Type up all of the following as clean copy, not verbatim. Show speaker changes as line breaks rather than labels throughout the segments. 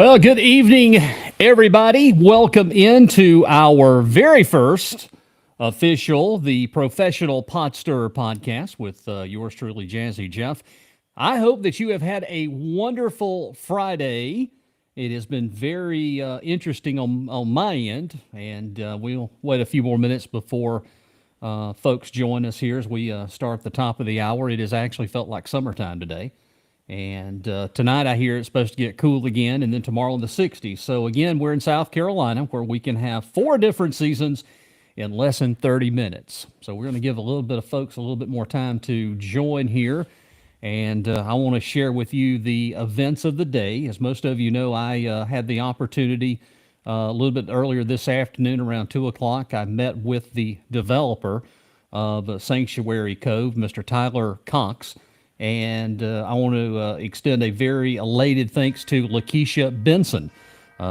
Well, good evening, everybody. Welcome into our very first official, the Professional Pot Stirrer podcast with yours truly, Jazzy Jeff. I hope that you have had a wonderful Friday. It has been very interesting on my end, and we'll wait a few more minutes before folks join us here as we start the top of the hour. It has actually felt like summertime today. And tonight I hear it's supposed to get cool again, and then tomorrow in the 60s. So again, we're in South Carolina where we can have 4 different seasons in less than 30 minutes. So we're going to give a little bit of folks a little bit more time to join here. And I want to share with you the events of the day. As most of you know, I had the opportunity a little bit earlier this afternoon around 2 o'clock. I met with the developer of Sanctuary Cove, Mr. Tyler Cox. And I want to extend a very elated thanks to Lakeisha Benson,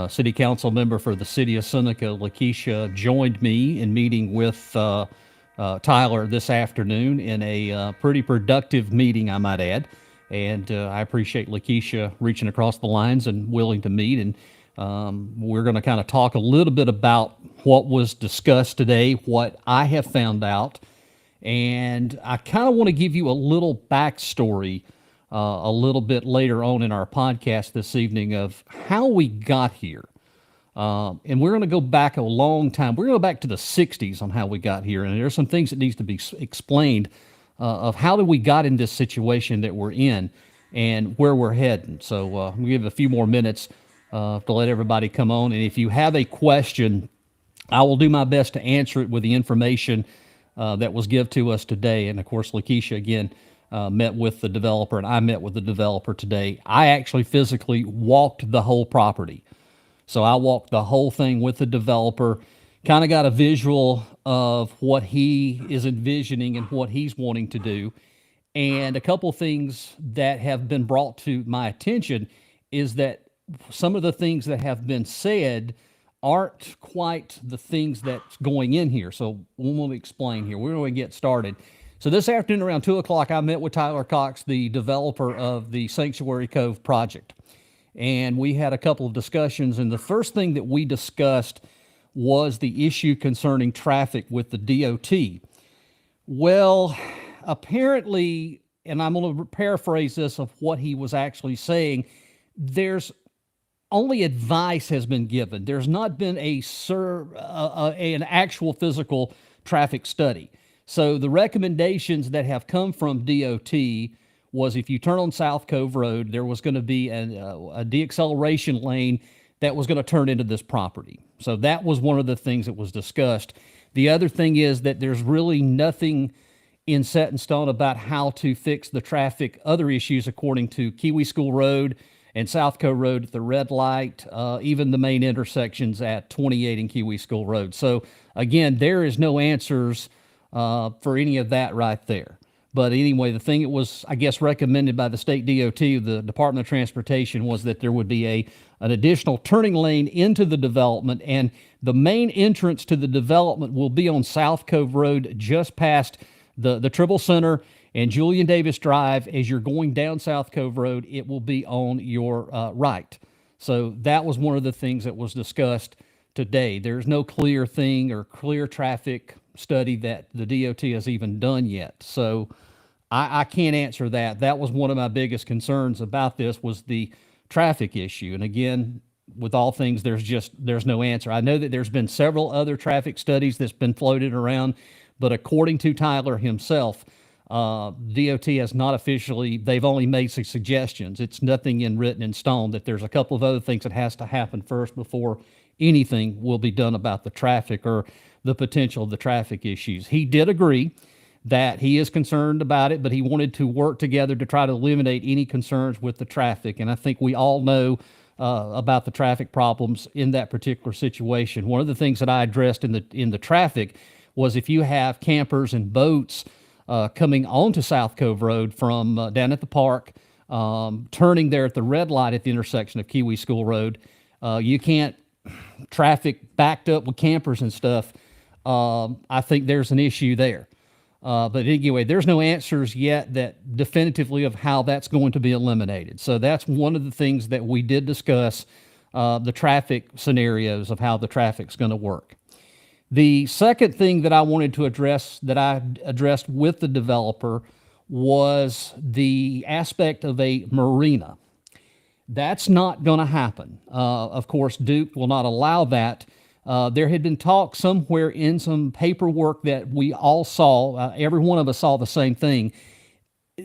City Council member for the City of Seneca. Lakeisha joined me in meeting with Tyler this afternoon in a pretty productive meeting, I might add. And I appreciate Lakeisha reaching across the lines and willing to meet. And we're going to kind of talk a little bit about what was discussed today, what I have found out. And I kind of want to give you a little backstory a little bit later on in our podcast this evening of how we got here. And we're going to go back a long time. We're going to go back to the 60s on how we got here. And there's some things that needs to be explained of how we got in this situation that we're in and where we're heading. So we'll give a few more minutes to let everybody come on. And if you have a question, I will do my best to answer it with the information that was given to us today. And of course, Lakeisha again met with the developer, and I met with the developer today. I actually physically walked the whole property. So I walked the whole thing with the developer, kind of got a visual of what he is envisioning and what he's wanting to do. And a couple things that have been brought to my attention is that some of the things that have been said aren't quite the things that's going in here. So we want to explain here. We're going to get started. So this afternoon around 2 o'clock, I met with Tyler Cox, the developer of the Sanctuary Cove project. And we had a couple of discussions. And the first thing that we discussed was the issue concerning traffic with the DOT. Well, apparently, and I'm going to paraphrase this of what he was actually saying, there's only advice has been given. There's not been an actual physical traffic study. So the recommendations that have come from DOT was if you turn on South Cove Road, there was going to be a deacceleration lane that was going to turn into this property. So that was one of the things that was discussed. The other thing is that there's really nothing in set in stone about how to fix the traffic, other issues according to Kiwi School Road and South Cove Road at the red light, even the main intersections at 28 and Kiwi School Road. So again, there is no answers for any of that right there. But anyway, the thing that was, I guess, recommended by the state DOT, the Department of Transportation, was that there would be an additional turning lane into the development, and the main entrance to the development will be on South Cove Road, just past the Tribble Center and Julian Davis Drive. As you're going down South Cove Road, it will be on your right. So that was one of the things that was discussed today. There's no clear thing or clear traffic study that the DOT has even done yet. So I can't answer that. That was one of my biggest concerns about this, was the traffic issue. And again, with all things, there's no answer. I know that there's been several other traffic studies that's been floated around, but according to Tyler himself, DOT has not officially, they've only made some suggestions. It's nothing written in stone, that there's a couple of other things that has to happen first before anything will be done about the traffic or the potential of the traffic issues. He did agree that he is concerned about it, but he wanted to work together to try to eliminate any concerns with the traffic. And I think we all know about the traffic problems in that particular situation. One of the things that I addressed in the traffic was if you have campers and boats coming onto South Cove Road from down at the park, turning there at the red light at the intersection of Kiwi School Road, you can't traffic backed up with campers and stuff. I think there's an issue there. But anyway, there's no answers yet that definitively of how that's going to be eliminated. So that's one of the things that we did discuss the traffic scenarios of how the traffic's going to work. The second thing that I wanted to address, that I addressed with the developer, was the aspect of a marina. That's not going to happen. Of course, Duke will not allow that. There had been talk somewhere in some paperwork that we all saw, every one of us saw the same thing.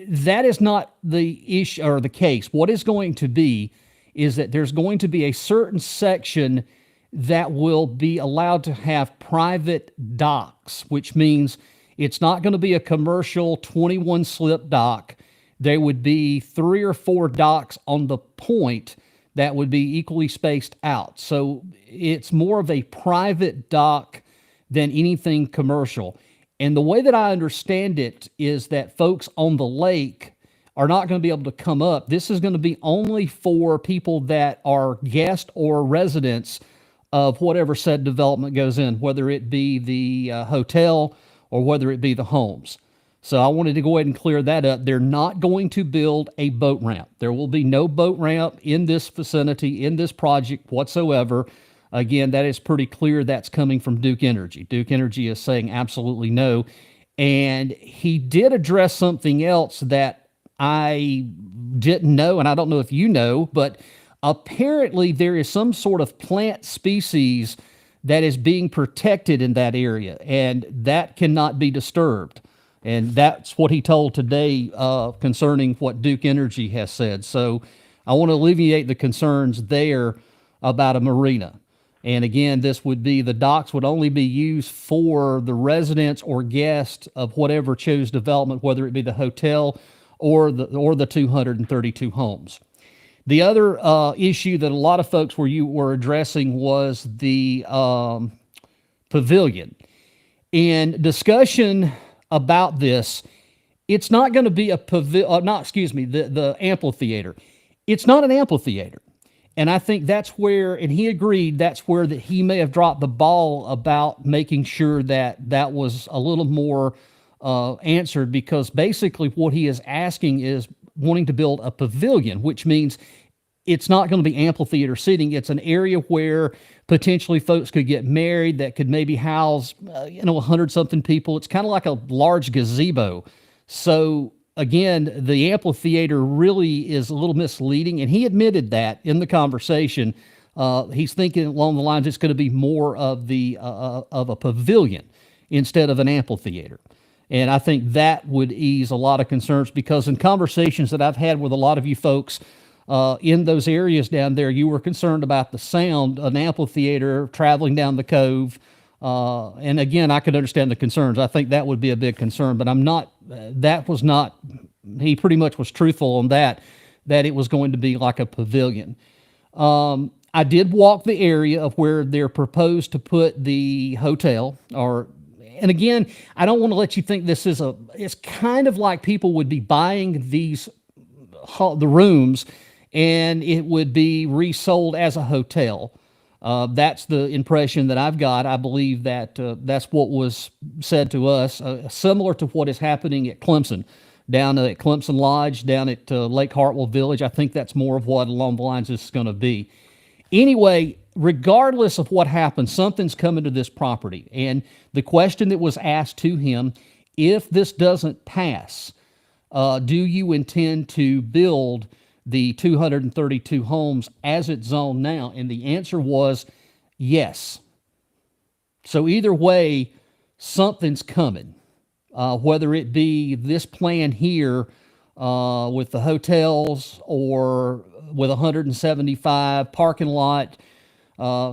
That is not the issue or the case. What is going to be is that there's going to be a certain section that will be allowed to have private docks, which means it's not going to be a commercial 21 slip dock. There would be 3 or 4 docks on the point that would be equally spaced out. So it's more of a private dock than anything commercial. And the way that I understand it is that folks on the lake are not going to be able to come up. This is going to be only for people that are guests or residents of whatever said development goes in, whether it be the hotel or whether it be the homes. So I wanted to go ahead and clear that up. They're not going to build a boat ramp. There will be no boat ramp in this vicinity, in this project whatsoever. Again, that is pretty clear. That's coming from Duke Energy. Duke Energy is saying absolutely no. And he did address something else that I didn't know, and I don't know if you know, but apparently there is some sort of plant species that is being protected in that area, and that cannot be disturbed. And that's what he told today concerning what Duke Energy has said. So I want to alleviate the concerns there about a marina. And again, this would be, the docks would only be used for the residents or guests of whatever chose development, whether it be the hotel or the 232 homes. The other issue that a lot of folks were addressing was the pavilion. And discussion about this, it's not going to be a the amphitheater. It's not an amphitheater. And I think that's where, and he agreed, that's where that he may have dropped the ball about making sure that that was a little more answered, because basically what he is asking is wanting to build a pavilion, which means it's not going to be amphitheater seating. It's an area where potentially folks could get married, that could maybe house, 100-something people. It's kind of like a large gazebo. So again, the amphitheater really is a little misleading, and he admitted that in the conversation. He's thinking along the lines it's going to be more of a pavilion instead of an amphitheater. And I think that would ease a lot of concerns, because in conversations that I've had with a lot of you folks in those areas down there, you were concerned about the sound, an amphitheater traveling down the cove. And again, I could understand the concerns. I think that would be a big concern, but he pretty much was truthful on that it was going to be like a pavilion. I did walk the area of where they're proposed to put the hotel, and again, I don't want to let you think it's kind of like people would be buying the rooms and it would be resold as a hotel. That's the impression that I've got. I believe that that's what was said to us, similar to what is happening at Clemson, down at Clemson Lodge, down at Lake Hartwell Village. I think that's more of what along the lines this is going to be. Anyway, regardless of what happens, something's coming to this property. And the question that was asked to him, if this doesn't pass, do you intend to build the 232 homes as it's zoned now? And the answer was yes. So either way, something's coming. Whether it be this plan here with the hotels or with 175 parking lot,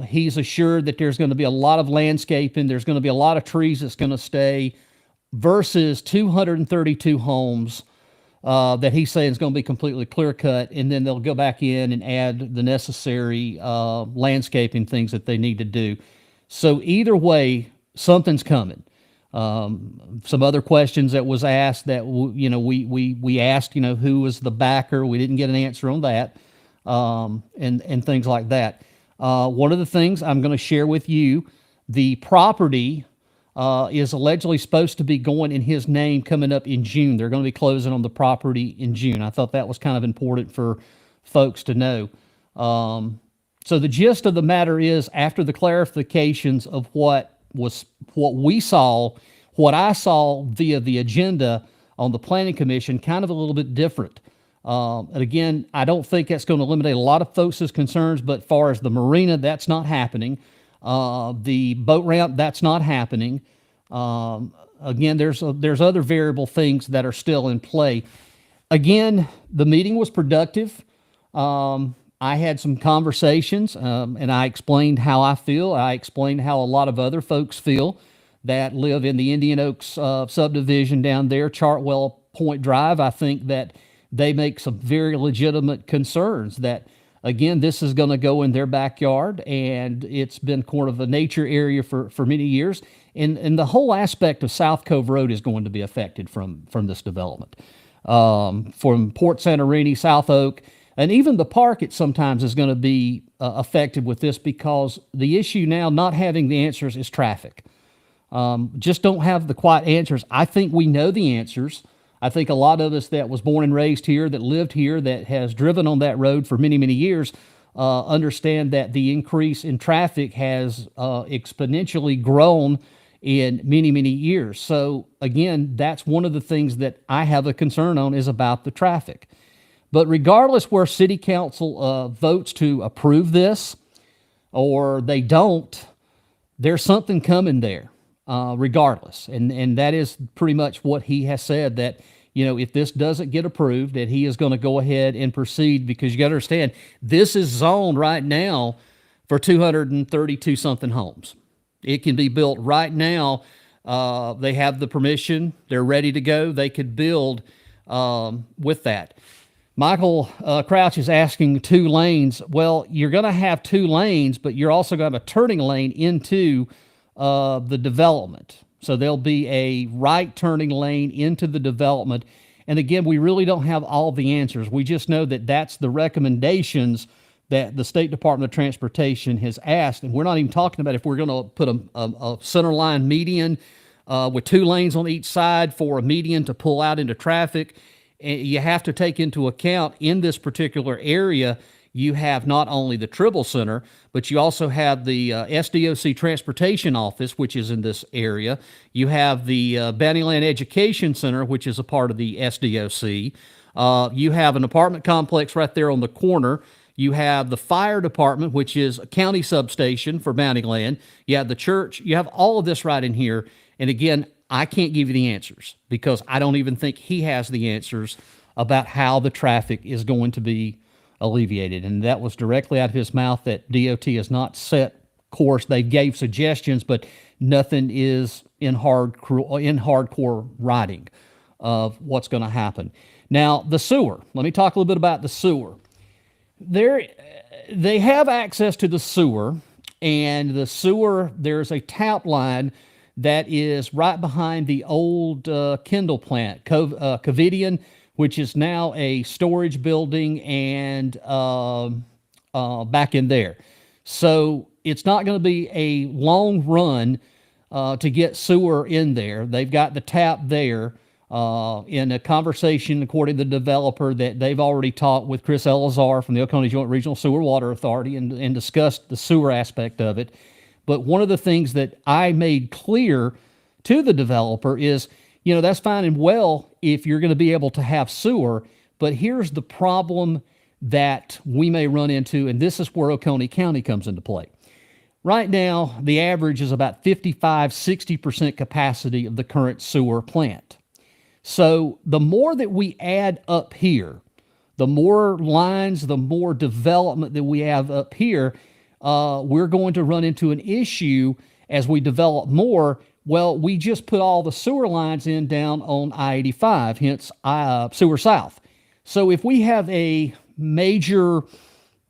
he's assured that there's going to be a lot of landscaping. There's going to be a lot of trees that's going to stay, versus 232 homes that he's saying is going to be completely clear cut, and then they'll go back in and add the necessary landscaping things that they need to do. So either way, something's coming. Some other questions that was asked that we asked, who was the backer. We didn't get an answer on that, and things like that. One of the things I'm going to share with you, the property is allegedly supposed to be going in his name coming up in June. They're going to be closing on the property in June. I thought that was kind of important for folks to know. So the gist of the matter is, after the clarifications of what we saw, what I saw via the agenda on the Planning Commission, kind of a little bit different. And again, I don't think that's going to eliminate a lot of folks' concerns, but as far as the marina, that's not happening. The boat ramp, that's not happening. Again, there's other variable things that are still in play. Again, the meeting was productive. I had some conversations, and I explained how I feel. I explained how a lot of other folks feel that live in the Indian Oaks subdivision down there, Chartwell Point Drive. I think that they make some very legitimate concerns that, again, this is going to go in their backyard, and it's been kind of a nature area for many years. And the whole aspect of South Cove Road is going to be affected from this development. From Port Santorini, South Oak, and even the park, it sometimes is going to be affected with this, because the issue now, not having the answers, is traffic. Just don't have the quiet answers. I think we know the answers. I think a lot of us that was born and raised here, that lived here, that has driven on that road for many, many years, understand that the increase in traffic has exponentially grown in many, many years. So again, that's one of the things that I have a concern on, is about the traffic. But regardless where City Council votes to approve this or they don't, there's something coming there, regardless. And that is pretty much what he has said, that, if this doesn't get approved, that he is going to go ahead and proceed, because you got to understand, this is zoned right now for 232 something homes. It can be built right now. They have the permission. They're ready to go. They could build with that. Michael Crouch is asking 2 lanes. Well, you're going to have 2 lanes, but you're also going to have a turning lane into the development. So there'll be a right turning lane into the development. And again, we really don't have all the answers. We just know that that's the recommendations that the State Department of Transportation has asked. And we're not even talking about if we're going to put a center line median with 2 lanes on each side for a median to pull out into traffic. You have to take into account, in this particular area, you have not only the Tribble Center, but you also have the SDOC Transportation Office, which is in this area. You have the Bountyland Education Center, which is a part of the SDOC. You have an apartment complex right there on the corner. You have the fire department, which is a county substation for Bountyland. You have the church. You have all of this right in here. And again, I can't give you the answers, because I don't even think he has the answers about how the traffic is going to be alleviated. And that was directly out of his mouth, that DOT has not set course. They gave suggestions, but nothing is in hardcore writing of what's going to happen. Now, the sewer. Let me talk a little bit about the sewer. They have access to the sewer, and the sewer, there's a tap line that is right behind the old Kendall plant, Covidian, which is now a storage building, and back in there. So it's not going to be a long run to get sewer in there. They've got the tap there. In a conversation, according to the developer, that they've already talked with Chris Elazar from the Oconee Joint Regional Sewer Water Authority and discussed the sewer aspect of it. But one of the things that I made clear to the developer is, that's fine and well if you're going to be able to have sewer, but here's the problem that we may run into, and this is where Oconee County comes into play. Right now, the average is about 55-60% capacity of the current sewer plant. So the more that we add up here, the more lines, the more development that we have up here, we're going to run into an issue as we develop more. Well, we just put all the sewer lines in down on I-85, hence Sewer South. So if we have a major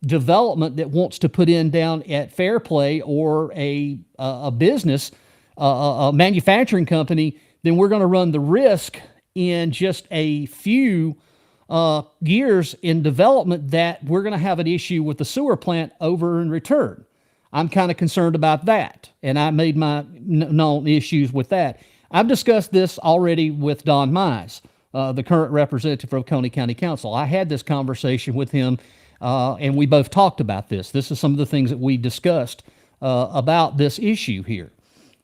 development that wants to put in down at Fairplay, or a business, a manufacturing company, then we're going to run the risk in just a few years in development that we're going to have an issue with the sewer plant over in return. I'm kind of concerned about that, and I made my known issues with that. I've discussed this already with Don Mize, the current representative of Oconee County Council. I had this conversation with him and we both talked about this. This is some of the things that we discussed about this issue here,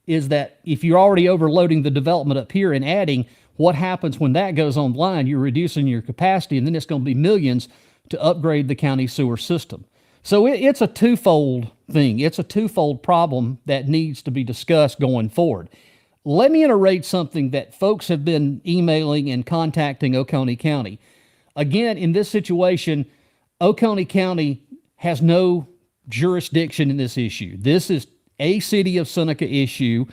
is that if you're already overloading the development up here and adding, what happens when that goes online? You're reducing your capacity, and then it's going to be millions to upgrade the county sewer system. So it's a twofold thing. It's a twofold problem that needs to be discussed going forward. Let me iterate something that folks have been emailing and contacting Oconee County. Again, in this situation, Oconee County has no jurisdiction in this issue. This is a City of Seneca issue.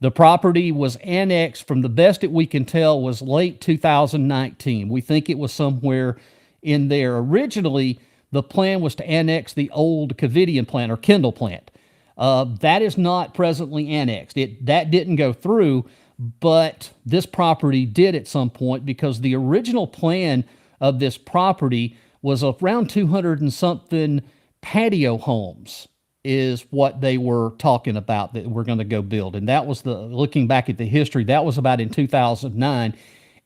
The property was annexed, from the best that we can tell, was late 2019. We think it was somewhere in there. Originally, the plan was to annex the old Covidian plant or Kendall plant. That is not presently annexed. That didn't go through, but this property did at some point, because the original plan of this property was around 200 and something patio homes is what they were talking about that we're going to go build. And that was looking back at the history, that was about in 2009.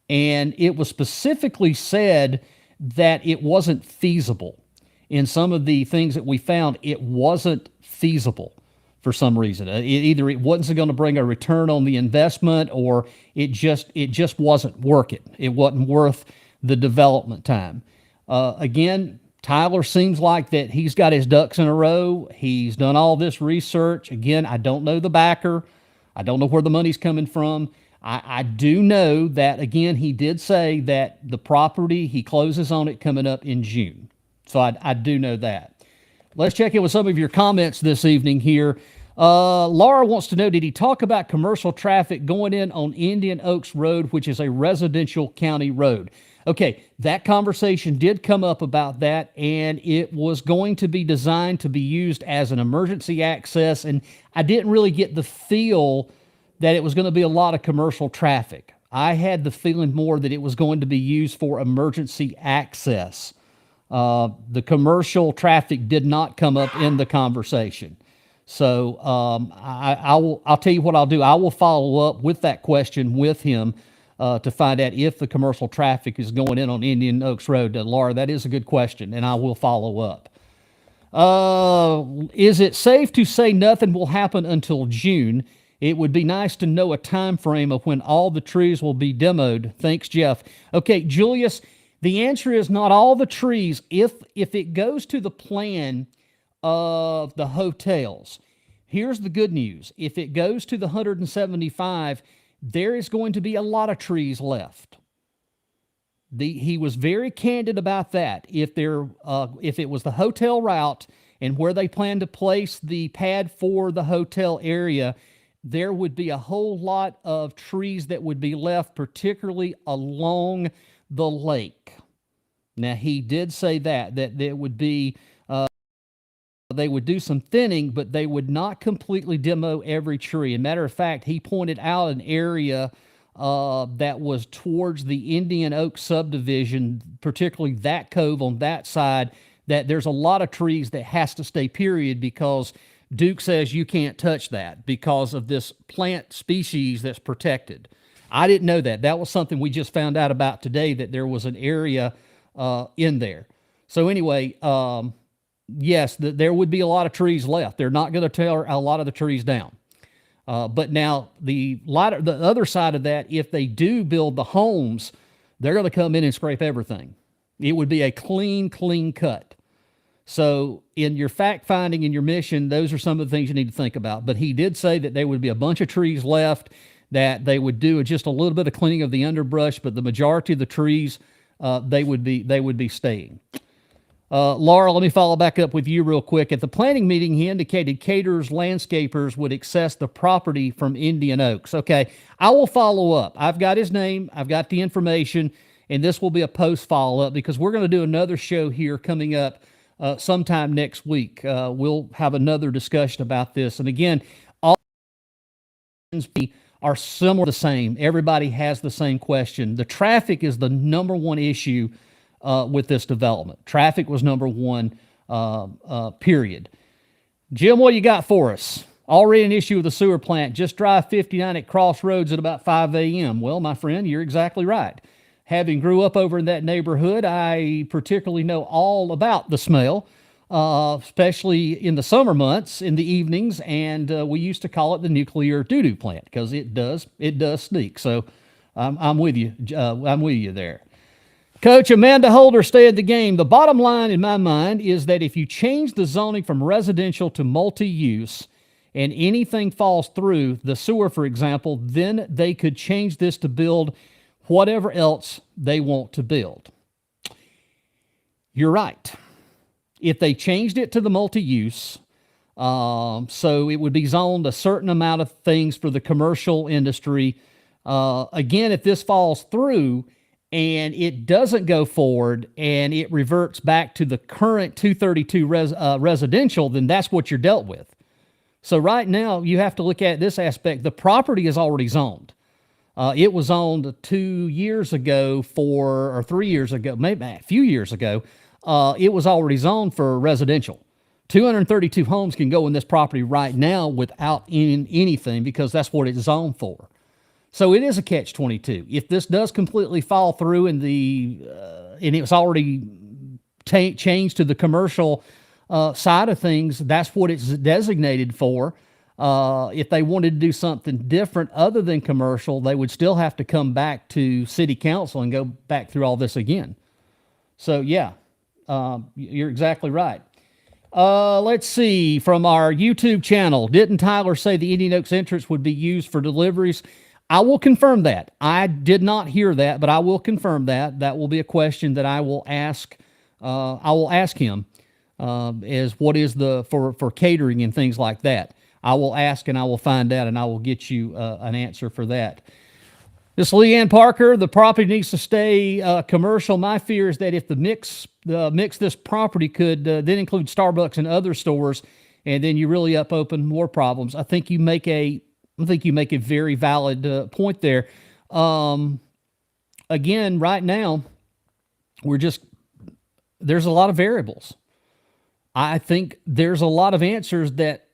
And it was specifically said that it wasn't feasible. In some of the things that we found, it wasn't feasible for some reason. Either it wasn't going to bring a return on the investment, or it just wasn't working. It wasn't worth the development time. Again, Tyler seems like that he's got his ducks in a row. He's done all this research. Again, I don't know the backer. I don't know where the money's coming from. I do know that, again, he did say that the property, he closes on it coming up in June. So I do know that. Let's check in with some of your comments this evening here. Laura wants to know, did he talk about commercial traffic going in on Indian Oaks Road, which is a residential county road? Okay, that conversation did come up about that, and it was going to be designed to be used as an emergency access, and I didn't really get the feel that it was going to be a lot of commercial traffic. I had the feeling more that it was going to be used for emergency access. The commercial traffic did not come up in the conversation. So I'll tell you what I'll do. I will follow up with that question with him to find out if the commercial traffic is going in on Indian Oaks Road. Laura, that is a good question, and I will follow up. Is it safe to say nothing will happen until June? It would be nice to know a time frame of when all the trees will be demoed. Thanks, Jeff. Okay, Julius, the answer is not all the trees. If it goes to the plan of the hotels, here's the good news. If it goes to the 175, there is going to be a lot of trees left. He was very candid about that. If it was the hotel route and where they plan to place the pad for the hotel area, there would be a whole lot of trees that would be left, particularly along the lake. Now, he did say that there would be, they would do some thinning, but they would not completely demo every tree. As a matter of fact, he pointed out an area that was towards the Indian Oak subdivision, particularly that cove on that side, that there's a lot of trees that has to stay, period, because Duke says you can't touch that because of this plant species that's protected. I didn't know that. That was something we just found out about today, that there was an area in there. So anyway, yes, there would be a lot of trees left. They're not going to tear a lot of the trees down. But now the other side of that, if they do build the homes, they're going to come in and scrape everything. It would be a clean cut. So in your fact finding and your mission, those are some of the things you need to think about. But he did say that there would be a bunch of trees left, that they would do just a little bit of cleaning of the underbrush, but the majority of the trees, they would be staying. Laura, let me follow back up with you real quick. At the planning meeting, he indicated caterers, landscapers would access the property from Indian Oaks. Okay, I will follow up. I've got his name. I've got the information, and this will be a post follow-up because we're going to do another show here coming up sometime next week. We'll have another discussion about this. And again, all are similar, the same. Everybody has the same question. The traffic is the number one issue with this development. Traffic was number one, period. Jim, what you got for us? Already an issue with the sewer plant. Just drive 59 at Crossroads at about 5 a.m. Well, my friend, you're exactly right. Having grew up over in that neighborhood, I particularly know all about the smell, especially in the summer months, in the evenings, and we used to call it the nuclear doo-doo plant because it does sneak. So I'm with you. I'm with you there. Coach Amanda Holder, stay in the game. The bottom line in my mind is that if you change the zoning from residential to multi-use and anything falls through, the sewer, for example, then they could change this to build whatever else they want to build. You're right. If they changed it to the multi-use, so it would be zoned a certain amount of things for the commercial industry. Again, if this falls through, and it doesn't go forward and it reverts back to the current 232 residential, then that's what you're dealt with. So right now, you have to look at this aspect. The property is already zoned. It was zoned 2 years ago or 3 years ago, maybe a few years ago. It was already zoned for residential. 232 homes can go in this property right now without anything because that's what it's zoned for. So it is a catch-22. If this does completely fall through and it was already changed to the commercial side of things, that's what it's designated for. If they wanted to do something different other than commercial, they would still have to come back to city council and go back through all this again. So yeah, you're exactly right. Let's see, from our YouTube channel, didn't Tyler say the Indian Oaks entrance would be used for deliveries? I will confirm that. I did not hear that, but I will confirm that. That will be a question that I will ask. I will ask him as what is for catering and things like that. I will ask and I will find out and I will get you an answer for that. This Leanne Parker, the property needs to stay commercial. My fear is that if the mix this property could then include Starbucks and other stores, and then you really open more problems. I think you make a very valid point there. Again, right now, there's a lot of variables. I think there's a lot of answers that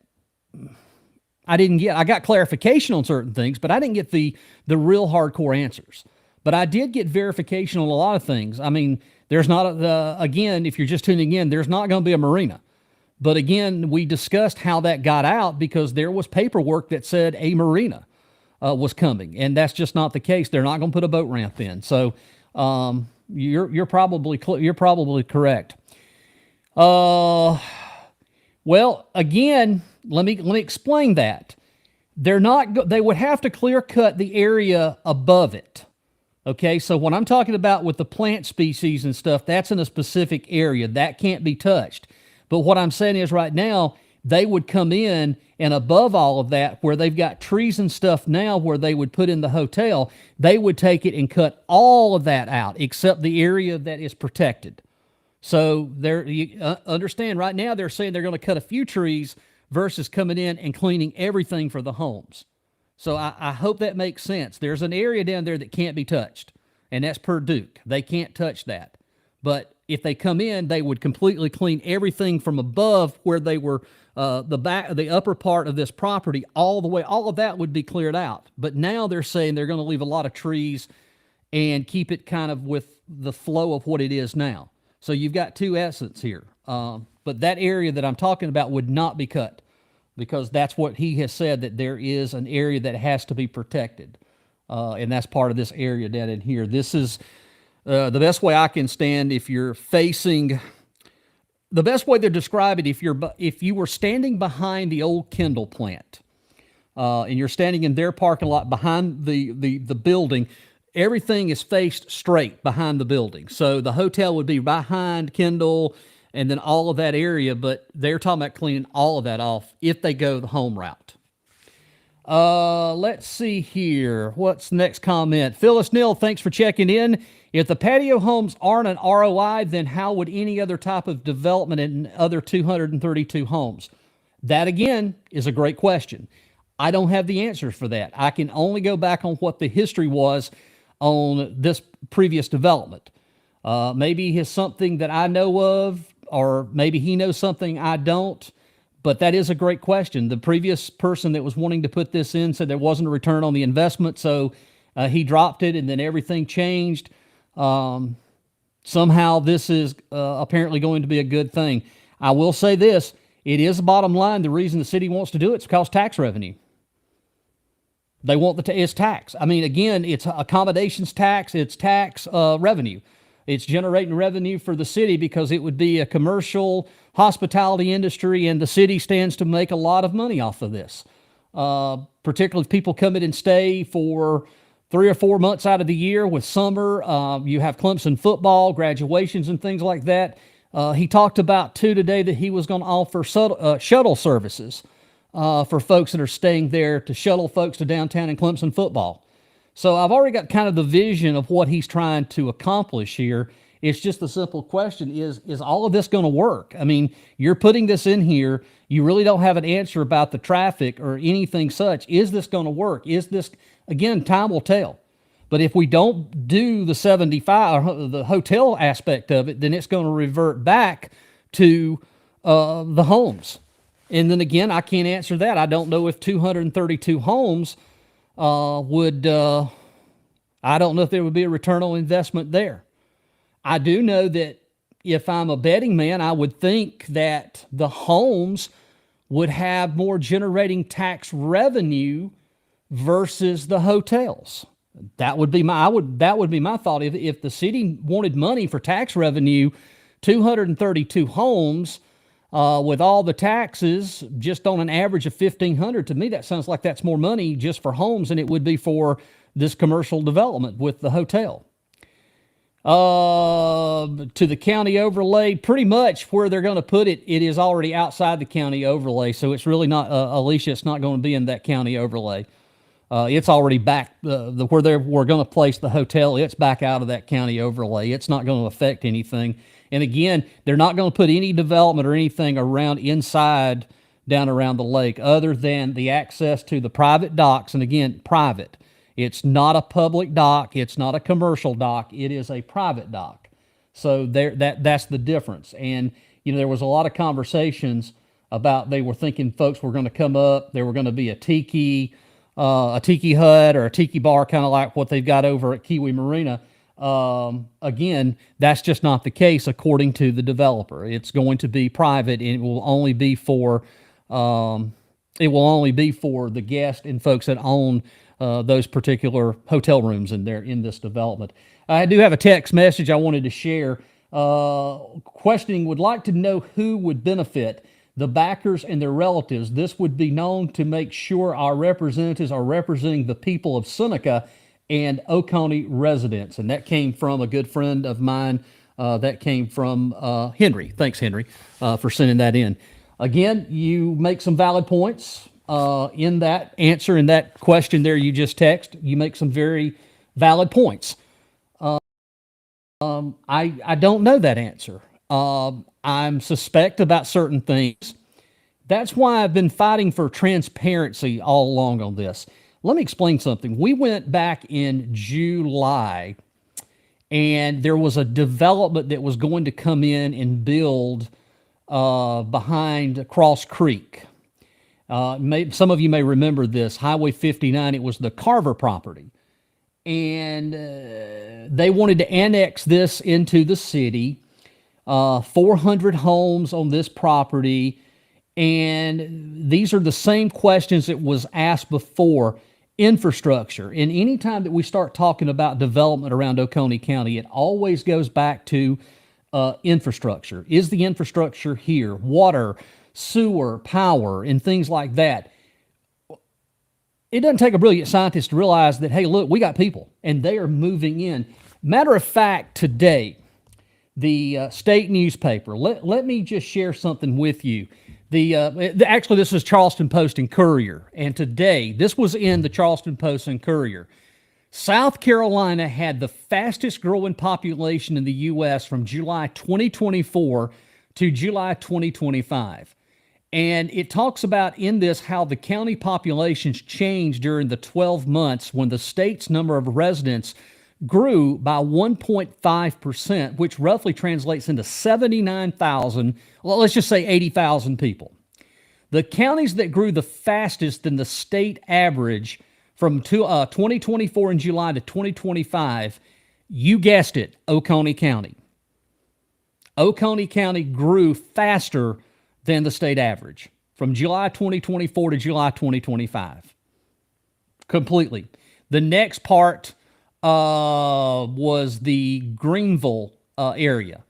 I didn't get. I got clarification on certain things, but I didn't get the real hardcore answers. But I did get verification on a lot of things. I mean, there's not, again, if you're just tuning in, there's not going to be a marina. But again, we discussed how that got out because there was paperwork that said a marina was coming, and that's just not the case. They're not going to put a boat ramp in. So you're probably correct. Well, again, let me explain that. They would have to clear cut the area above it. Okay, so when I'm talking about with the plant species and stuff, that's in a specific area. That can't be touched. But what I'm saying is right now, they would come in and above all of that, where they've got trees and stuff now where they would put in the hotel, they would take it and cut all of that out except the area that is protected. So you understand right now they're saying they're going to cut a few trees versus coming in and cleaning everything for the homes. So I hope that makes sense. There's an area down there that can't be touched, and that's per Duke. They can't touch that. But if they come in, they would completely clean everything from above where they were, the upper part of this property, all the way, all of that would be cleared out. But now they're saying they're going to leave a lot of trees and keep it kind of with the flow of what it is now. So you've got two essence here. But that area that I'm talking about would not be cut, because that's what he has said, that there is an area that has to be protected. And that's part of this area down in here. This is the best way I can stand. If you're facing, the best way to describe it, if you were standing behind the old Kendall plant, and you're standing in their parking lot behind the building, everything is faced straight behind the building. So the hotel would be behind Kendall and then all of that area, but they're talking about cleaning all of that off if they go the home route. Let's see here. What's the next comment? Phyllis Neal, thanks for checking in. If the patio homes aren't an ROI, then how would any other type of development in other 232 homes? That, again, is a great question. I don't have the answers for that. I can only go back on what the history was on this previous development. Maybe it's something that I know of, or maybe he knows something I don't, but that is a great question. The previous person that was wanting to put this in said there wasn't a return on the investment, so he dropped it, and then everything changed. Somehow this is apparently going to be a good thing. I will say this. It is the bottom line. The reason the city wants to do it is because tax revenue. They want it's tax. I mean, again, it's accommodations tax. It's tax revenue. It's generating revenue for the city because it would be a commercial hospitality industry, and the city stands to make a lot of money off of this. Particularly if people come in and stay for 3 or 4 months out of the year. With summer, you have Clemson football, graduations, and things like that. He talked about, too, today that he was going to offer shuttle services for folks that are staying there to shuttle folks to downtown and Clemson football. So I've already got kind of the vision of what he's trying to accomplish here. It's just the simple question is all of this going to work? I mean, you're putting this in here. You really don't have an answer about the traffic or anything such. Is this going to work? Is this, again, time will tell. But if we don't do the 75, or the hotel aspect of it, then it's going to revert back to the homes. And then again, I can't answer that. I don't know if 232 homes would, I don't know if there would be a return on investment there. I do know that if I'm a betting man, I would think that the homes would have more generating tax revenue versus the hotels. That would be my thought. If the city wanted money for tax revenue, 232 homes with all the taxes, just on an average of $1,500, to me that sounds like that's more money just for homes than it would be for this commercial development with the hotel. To the county overlay, pretty much where they're going to put it, it is already outside the county overlay, so it's really not, Alicia, it's not going to be in that county overlay. It's already back, where we're going to place the hotel, it's back out of that county overlay. It's not going to affect anything. And again, they're not going to put any development or anything around inside down around the lake other than the access to the private docks. And again, private. It's not a public dock. It's not a commercial dock. It is a private dock. So that's the difference. And, there was a lot of conversations about they were thinking folks were going to come up. There were going to be a tiki hut or a tiki bar, kind of like what they've got over at Kiwi Marina. Again, that's just not the case according to the developer. It's going to be private, and it will only be for the guests and folks that own those particular hotel rooms in this development. I do have a text message I wanted to share. Questioning would like to know who would benefit, the backers and their relatives. This would be known to make sure our representatives are representing the people of Seneca and Oconee residents. And that came from a good friend of mine. That came from Henry. Thanks, Henry, for sending that in. Again, you make some valid points in that answer, in that question there you just text. You make some very valid points. I don't know that answer. I'm suspect about certain things. That's why I've been fighting for transparency all along on this. Let me explain something. We went back in July, and there was a development that was going to come in and build behind Cross Creek. Some of you may remember this, Highway 59. It was the Carver property. And they wanted to annex this into the city, 400 homes on this property. And these are the same questions that was asked before. Infrastructure. And anytime that we start talking about development around Oconee County, it always goes back to infrastructure. Is the infrastructure here? Water, sewer, power, and things like that. It doesn't take a brilliant scientist to realize that, hey, look, we got people, and they are moving in. Matter of fact, today, the state newspaper, let me just share something with you. Actually, this is Charleston Post and Courier, and today, this was in the Charleston Post and Courier. South Carolina had the fastest growing population in the U.S. from July 2024 to July 2025. And it talks about in this how the county populations changed during the 12 months when the state's number of residents grew by 1.5%, which roughly translates into 79,000, well, let's just say 80,000 people. The counties that grew the fastest in the state average from 2024 in July to 2025, You guessed it, Oconee County. Oconee County grew faster than the state average from July 2024 to July 2025. Completely. The next part was the Greenville area.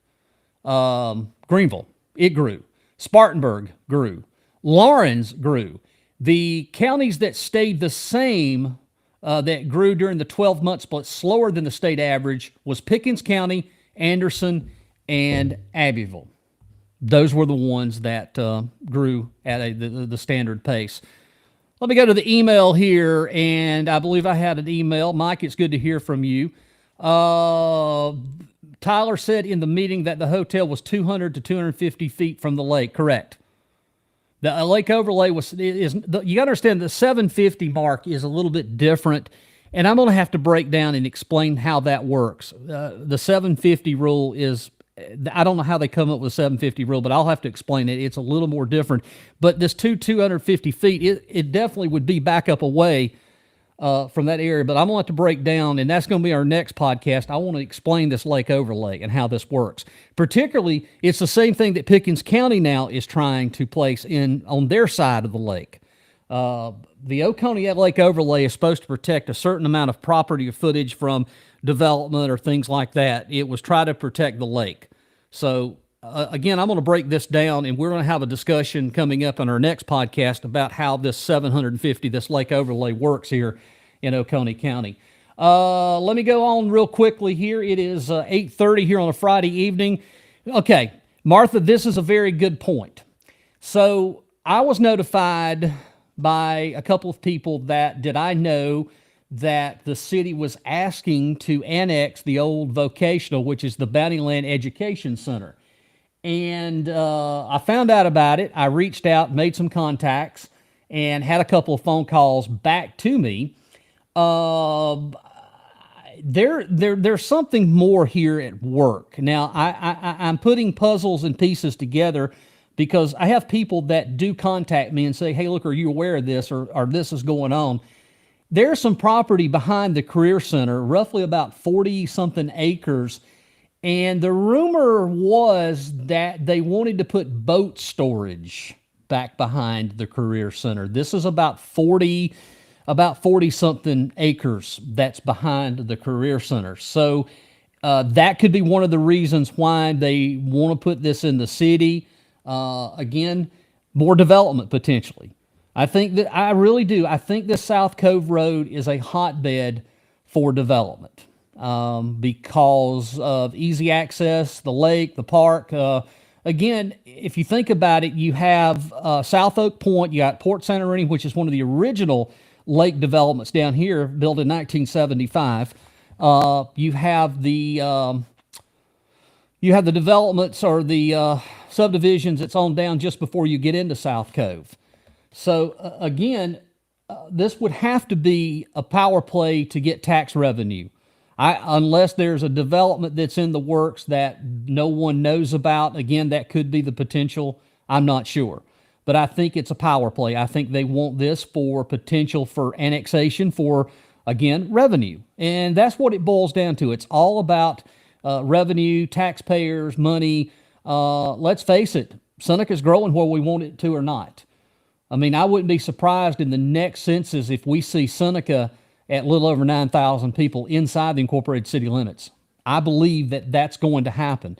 Greenville, it grew. Spartanburg grew. Lawrence grew. The counties that stayed the same, that grew during the 12 months but slower than the state average, was Pickens County, Anderson, and Abbeville. Those were the ones that grew at the standard pace. Let me go to the email here, and I believe I had an email. Mike, it's good to hear from you. Tyler said in the meeting that the hotel was 200 to 250 feet from the lake. Correct. The lake overlay you got to understand the 750 mark is a little bit different, and I'm going to have to break down and explain how that works. The 750 rule is, I don't know how they come up with the 750 rule, but I'll have to explain it. It's a little more different. But this 250 feet, it definitely would be back up away from that area. But I'm going to have to break down, and that's going to be our next podcast. I want to explain this lake overlay and how this works. Particularly, it's the same thing that Pickens County now is trying to place in on their side of the lake. The Oconee Lake overlay is supposed to protect a certain amount of property or footage from development or things like that. It was try to protect the lake. So again, I'm going to break this down, and we're going to have a discussion coming up in our next podcast about how this 750, this lake overlay works here in Oconee County. Let me go on real quickly here. It is 8:30 here on a Friday evening. Okay, Martha, this is a very good point. So I was notified by a couple of people that did I know that the city was asking to annex the old vocational, which is the Bountyland Education Center. And I found out about it. I reached out, made some contacts, and had a couple of phone calls back to me. There's something more here at work. Now, I'm putting puzzles and pieces together because I have people that do contact me and say, hey, look, are you aware of this, or this is going on? There's some property behind the Career Center, roughly about 40-something acres, and the rumor was that they wanted to put boat storage back behind the Career Center. This is about 40-something acres that's behind the Career Center. So that could be one of the reasons why they want to put this in the city. Again, more development potentially. I really do. I think this South Cove Road is a hotbed for development because of easy access, the lake, the park. Again, if you think about it, you have South Oak Point, you got Port Santorini, which is one of the original lake developments down here, built in 1975. You have the developments or the subdivisions that's on down just before you get into South Cove. So again, this would have to be a power play to get tax revenue. Unless there's a development that's in the works that no one knows about, again, that could be the potential. I'm not sure. But I think it's a power play. I think they want this for potential for annexation for, again, revenue. And that's what it boils down to. It's all about revenue, taxpayers, money. Let's face it, Seneca's growing where we want it to or not. I mean, I wouldn't be surprised in the next census if we see Seneca at a little over 9,000 people inside the incorporated city limits. I believe that that's going to happen.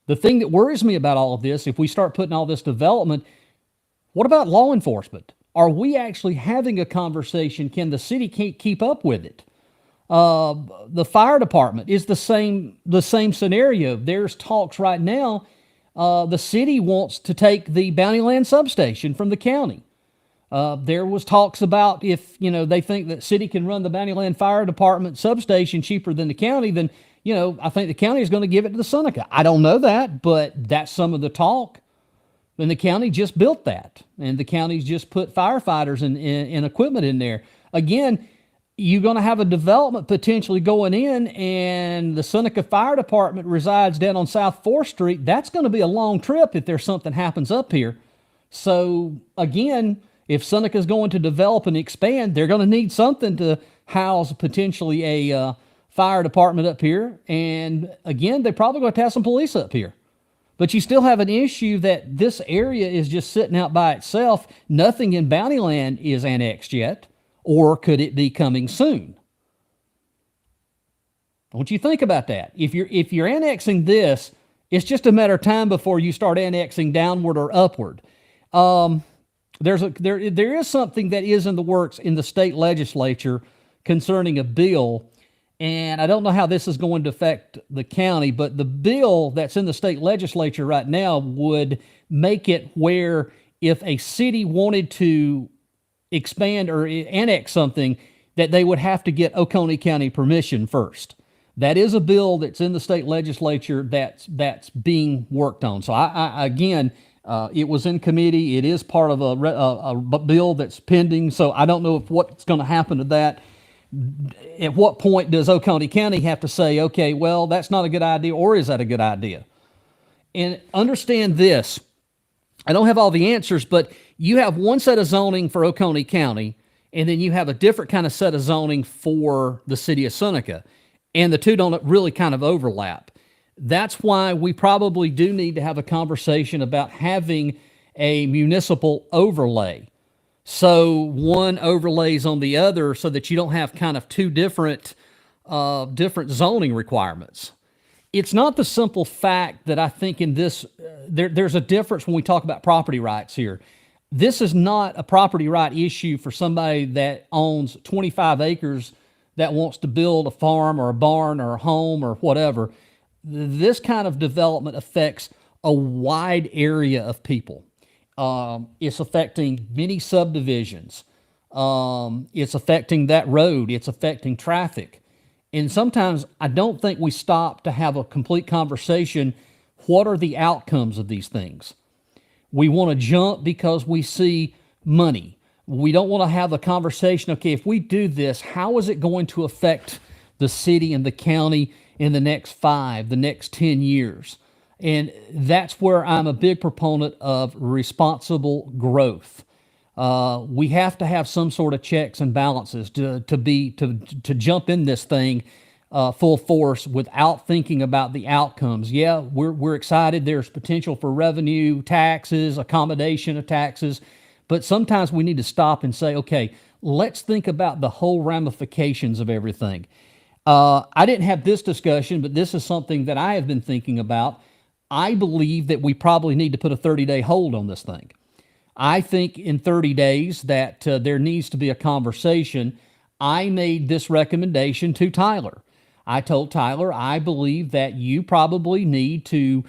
The thing that worries me about all of this, if we start putting all this development, what about law enforcement? Are we actually having a conversation? Can the city keep up with it? The fire department is the same scenario. There's talks right now. The city wants to take the Bountyland substation from the county. There was talks about if, they think that city can run the Bountyland Fire Department substation cheaper than the county, then, I think the county is going to give it to the Seneca. I don't know that, but that's some of the talk. And the county just built that, and the county's just put firefighters and equipment in there. Again, you're going to have a development potentially going in, and the Seneca Fire Department resides down on South 4th Street. That's going to be a long trip if there's something happens up here. So, again, if Seneca's going to develop and expand, they're going to need something to house potentially a fire department up here, and again, they're probably going to have some police up here. But you still have an issue that this area is just sitting out by itself. Nothing in Bountyland is annexed yet, or could it be coming soon? Don't you think about that? If you're annexing this, it's just a matter of time before you start annexing downward or upward. There is something that is in the works in the state legislature concerning a bill, and I don't know how this is going to affect the county, but the bill that's in the state legislature right now would make it where if a city wanted to expand or annex something, that they would have to get Oconee County permission first. That is a bill that's in the state legislature that's being worked on. So I again, it was in committee. It is part of a bill that's pending. So I don't know if what's going to happen to that. At what point does Oconee County have to say, okay, well, that's not a good idea, or is that a good idea? And understand this. I don't have all the answers, but you have one set of zoning for Oconee County, and then you have a different kind of set of zoning for the city of Seneca. And the two don't really kind of overlap. That's why we probably do need to have a conversation about having a municipal overlay. So one overlays on the other so that you don't have kind of two different zoning requirements. It's not the simple fact that I think in this, there's a difference when we talk about property rights here. This is not a property right issue for somebody that owns 25 acres that wants to build a farm or a barn or a home or whatever. This kind of development affects a wide area of people. It's affecting many subdivisions. It's affecting that road. It's affecting traffic. And sometimes I don't think we stop to have a complete conversation. What are the outcomes of these things? We want to jump because we see money. We don't want to have a conversation, okay, if we do this, how is it going to affect the city and the county in the next 5, the next 10 years? And that's where I'm a big proponent of responsible growth. We have to have some sort of checks and balances to jump in this thing full force without thinking about the outcomes. Yeah, we're excited. There's potential for revenue, taxes, accommodation of taxes, but sometimes we need to stop and say, okay, let's think about the whole ramifications of everything. I didn't have this discussion, but this is something that I have been thinking about. I believe that we probably need to put a 30-day hold on this thing. I think in 30 days that there needs to be a conversation. I made this recommendation to Tyler. I told Tyler, I believe that you probably need to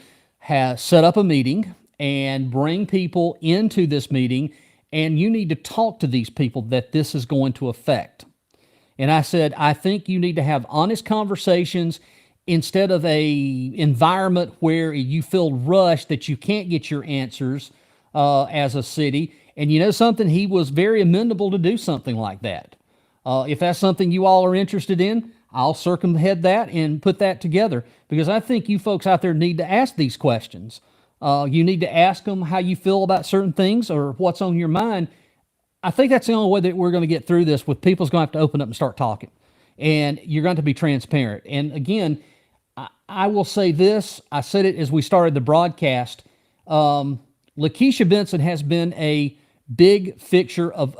set up a meeting and bring people into this meeting, and you need to talk to these people that this is going to affect. And I said, I think you need to have honest conversations instead of a environment where you feel rushed that you can't get your answers as a city. And you know something? He was very amenable to do something like that. If that's something you all are interested in, I'll circumhead that and put that together, because I think you folks out there need to ask these questions. You need to ask them how you feel about certain things or what's on your mind. I think that's the only way that we're going to get through this. With people's going to have to open up and start talking, and you're going to be transparent. And again, I will say this. I said it as we started the broadcast. Lakeisha Benson has been a big fixture of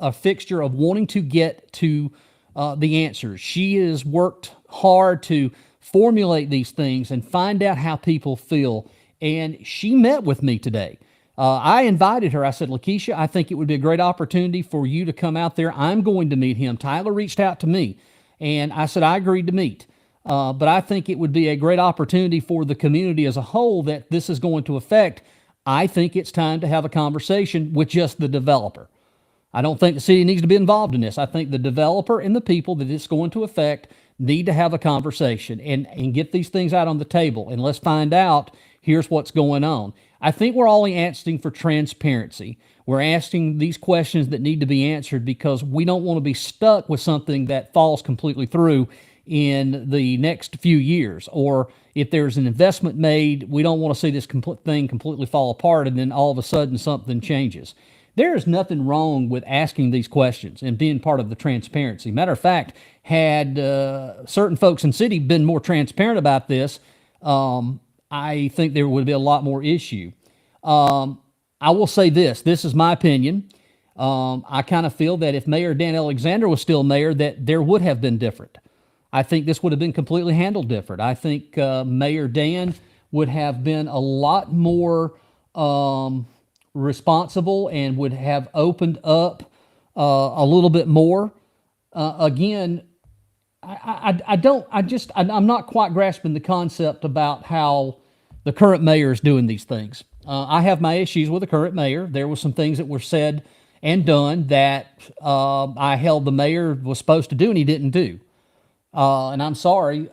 wanting to get to the answers. She has worked hard to formulate these things and find out how people feel. And she met with me today. I invited her. I said, Lakeisha, I think it would be a great opportunity for you to come out there. I'm going to meet him. Tyler reached out to me, and I said I agreed to meet. But I think it would be a great opportunity for the community as a whole that this is going to affect. I think it's time to have a conversation with just the developer. I don't think the city needs to be involved in this. I think the developer and the people that it's going to affect need to have a conversation and get these things out on the table. And let's find out, here's what's going on. I think we're all asking for transparency. We're asking these questions that need to be answered because we don't want to be stuck with something that falls completely through in the next few years. Or if there's an investment made, we don't want to see this thing completely fall apart and then all of a sudden something changes. There is nothing wrong with asking these questions and being part of the transparency. Matter of fact, had certain folks in the city been more transparent about this, I think there would be a lot more issue. I will say this. This is my opinion. I kind of feel that if Mayor Dan Alexander was still mayor, that there would have been different. I think this would have been completely handled different. I think Mayor Dan would have been a lot more responsible and would have opened up a little bit more. Again, I'm not quite grasping the concept about how the current mayor is doing these things. I have my issues with the current mayor. There were some things that were said and done that I held the mayor was supposed to do and he didn't do. And I'm sorry,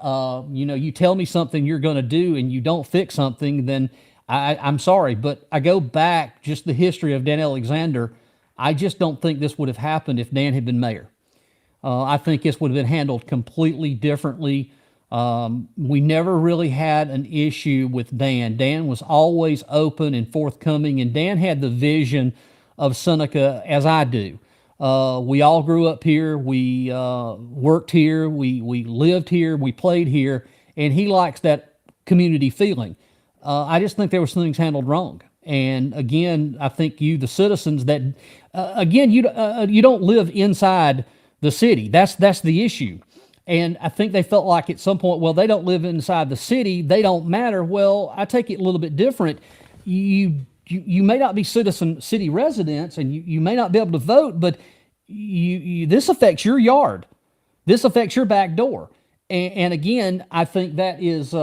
you tell me something you're going to do and you don't fix something, then I'm sorry. But I go back just the history of Dan Alexander. I just don't think this would have happened if Dan had been mayor. I think this would have been handled completely differently. We never really had an issue with Dan. Dan was always open and forthcoming, and Dan had the vision of Seneca as I do. We all grew up here. We worked here. We lived here. We played here, and he likes that community feeling. I just think there was some things handled wrong. And again, I think you, the citizens, that again you don't live inside the city. That's the issue. And I think they felt like at some point, well, they don't live inside the city, they don't matter. Well, I take it a little bit different. You may not be city residents, and you may not be able to vote, but this affects your yard. This affects your back door. And again, I think that is,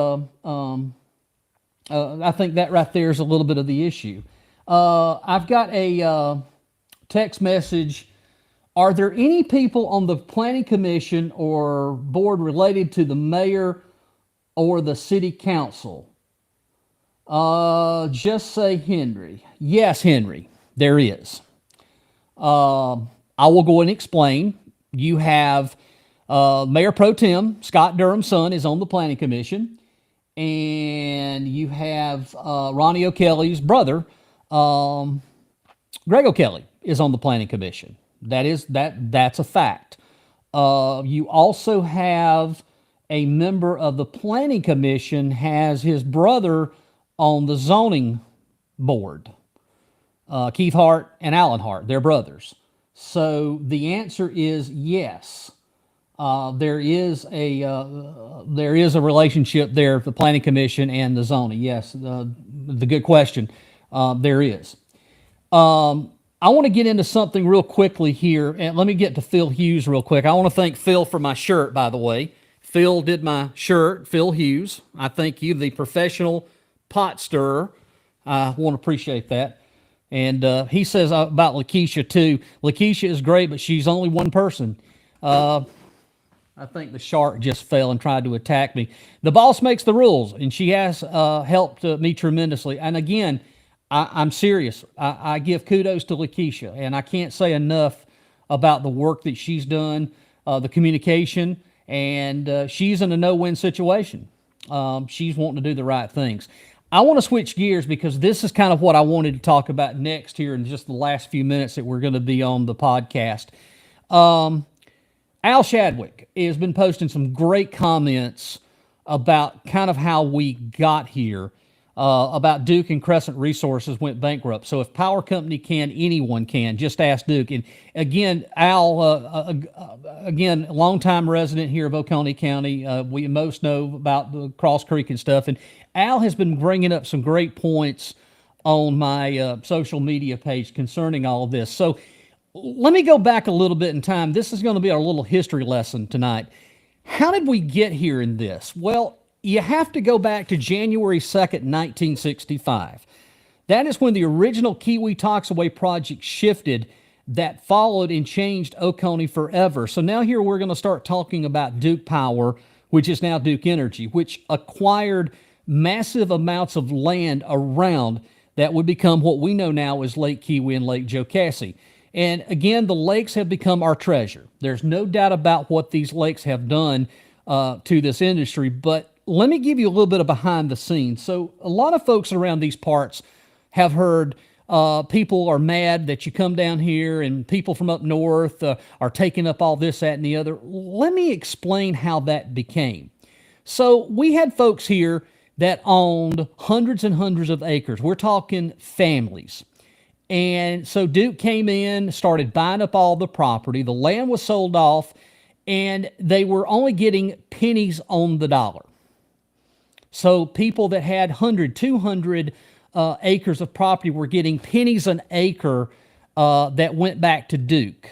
I think that right there is a little bit of the issue. I've got a text message. Are there any people on the planning commission or board related to the mayor or the city council? Just say Henry. Yes, Henry, there is. I will go and explain. You have Mayor Pro Tem, Scott Durham's son, is on the planning commission. And you have Ronnie O'Kelly's brother, Greg O'Kelly, is on the planning commission. That's a fact. You also have a member of the planning commission has his brother on the zoning board. Keith Hart and Alan Hart, they're brothers. So the answer is yes. There is a relationship there, the planning commission and the zoning. Yes, the good question. There is. I want to get into something real quickly here, and let me get to Phil Hughes real quick. I want to thank Phil for my shirt, by the way. Phil did my shirt, Phil Hughes. I thank you, the professional pot stirrer. I want to appreciate that. And he says about Lakeisha, too. Lakeisha is great, but she's only one person. I think the shark just fell and tried to attack me. The boss makes the rules, and she has helped me tremendously. And again, I'm serious. I give kudos to Lakeisha, and I can't say enough about the work that she's done, the communication, and she's in a no-win situation. She's wanting to do the right things. I want to switch gears because this is kind of what I wanted to talk about next here in just the last few minutes that we're going to be on the podcast. Al Shadwick has been posting some great comments about kind of how we got here. About Duke and Crescent Resources went bankrupt. So if power company can, anyone can. Just ask Duke. And again, Al, again, longtime resident here of Oconee County. We most know about the Cross Creek and stuff. And Al has been bringing up some great points on my social media page concerning all of this. So let me go back a little bit in time. This is going to be our little history lesson tonight. How did we get here in this? Well, you have to go back to January 2nd, 1965. That is when the original Kiwi Toxaway project shifted that followed and changed Oconee forever. So now here we're going to start talking about Duke Power, which is now Duke Energy, which acquired massive amounts of land around that would become what we know now as Lake Kiwi and Lake Jocassee. And again, the lakes have become our treasure. There's no doubt about what these lakes have done to this industry, but let me give you a little bit of behind the scenes. So a lot of folks around these parts have heard people are mad that you come down here and people from up north are taking up all this, that, and the other. Let me explain how that became. So we had folks here that owned hundreds and hundreds of acres. We're talking families. And so Duke came in, started buying up all the property. The land was sold off, and they were only getting pennies on the dollar. So people that had 100, 200 acres of property were getting pennies an acre that went back to Duke.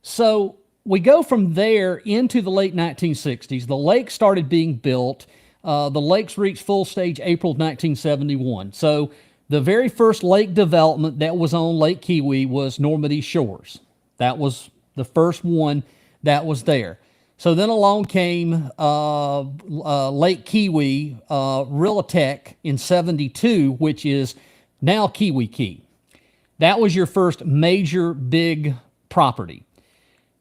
So we go from there into the late 1960s. The lake started being built. The lakes reached full stage April of 1971. So the very first lake development that was on Lake Keowee was Normandy Shores. That was the first one that was there. So then along came Lake Keowee, Realitech in 72, which is now Keowee Key. That was your first major big property.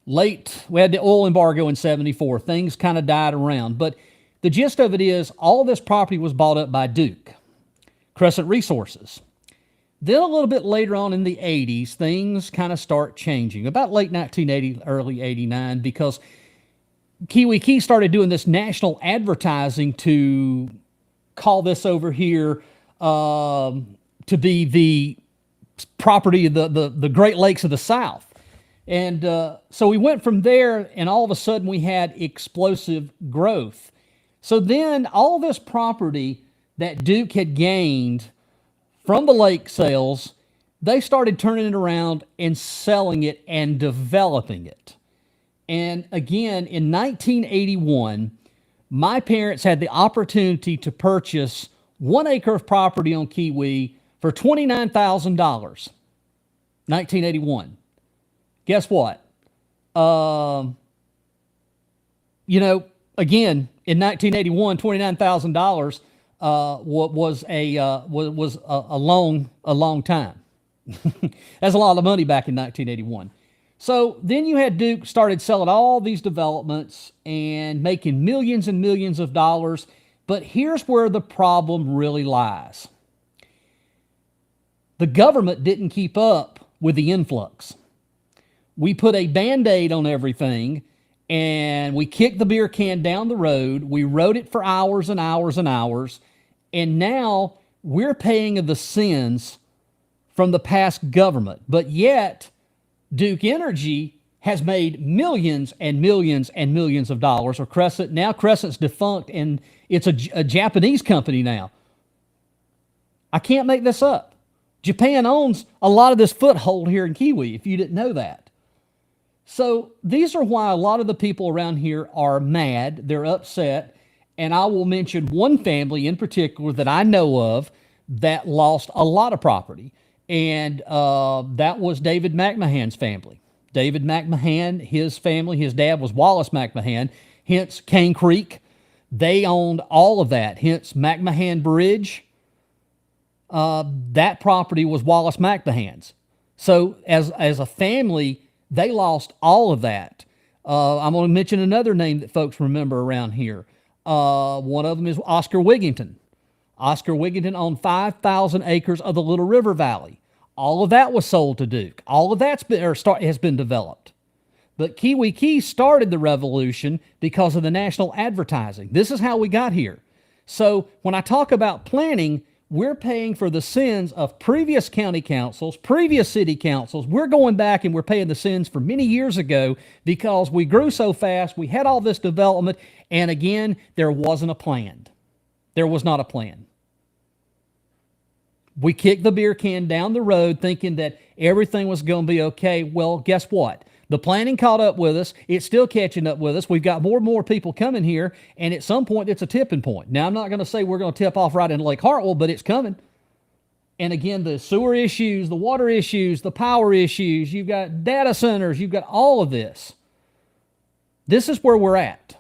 We had the oil embargo in 74. Things kind of died around. But the gist of it is all of this property was bought up by Duke, Crescent Resources. Then a little bit later on in the 80s, things kind of start changing. About late 1980, early 89, because Keowee Key started doing this national advertising to call this over here to be the property of the Great Lakes of the South. And so we went from there, and all of a sudden we had explosive growth. So then all this property that Duke had gained from the lake sales, they started turning it around and selling it and developing it. And again, in 1981, my parents had the opportunity to purchase 1 acre of property on Keowee for $29,000. 1981. Guess what? Again, in 1981, $29,000 was a long time. That's a lot of money back in 1981. So then you had Duke started selling all these developments and making millions and millions of dollars. But here's where the problem really lies. The government didn't keep up with the influx. We put a Band-Aid on everything, and we kicked the beer can down the road. We rode it for hours and hours and hours. And now we're paying the sins from the past government. But yet, Duke Energy has made millions and millions and millions of dollars. Or Crescent, now Crescent's defunct, and it's a Japanese company now. I can't make this up. Japan owns a lot of this foothold here in Keowee, if you didn't know that. So these are why a lot of the people around here are mad. They're upset. And I will mention one family in particular that I know of that lost a lot of property. And that was David McMahon's family. David McMahon, his family, his dad was Wallace McMahon, hence Cane Creek. They owned all of that, hence McMahon Bridge. That property was Wallace McMahon's. So as a family, they lost all of that. I'm going to mention another name that folks remember around here. One of them is Oscar Wigington. Oscar Wigington owned 5,000 acres of the Little River Valley. All of that was sold to Duke. All of that's has been developed. But Keowee Key started the revolution because of the national advertising. This is how we got here. So when I talk about planning, we're paying for the sins of previous county councils, previous city councils. We're going back and we're paying the sins for many years ago because we grew so fast, we had all this development, and again, there wasn't a plan. There was not a plan. We kicked the beer can down the road thinking that everything was going to be okay. Well, guess what? The planning caught up with us. It's still catching up with us. We've got more and more people coming here, and at some point, it's a tipping point. Now, I'm not going to say we're going to tip off right in Lake Hartwell, but it's coming. And again, the sewer issues, the water issues, the power issues, you've got data centers, you've got all of this. This is where we're at.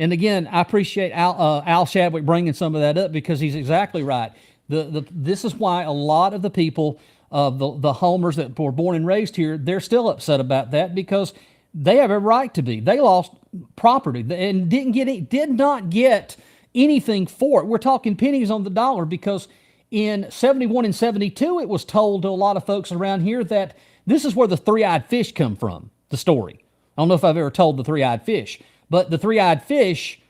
And again, I appreciate Al Shadwick bringing some of that up because he's exactly right. This is why a lot of the people, the homers that were born and raised here, they're still upset about that because they have a right to be. They lost property and did not get anything for it. We're talking pennies on the dollar because In 71 and 72, it was told to a lot of folks around here that this is where the three-eyed fish come from, the story. I don't know if I've ever told the three-eyed fish, but the three-eyed fish,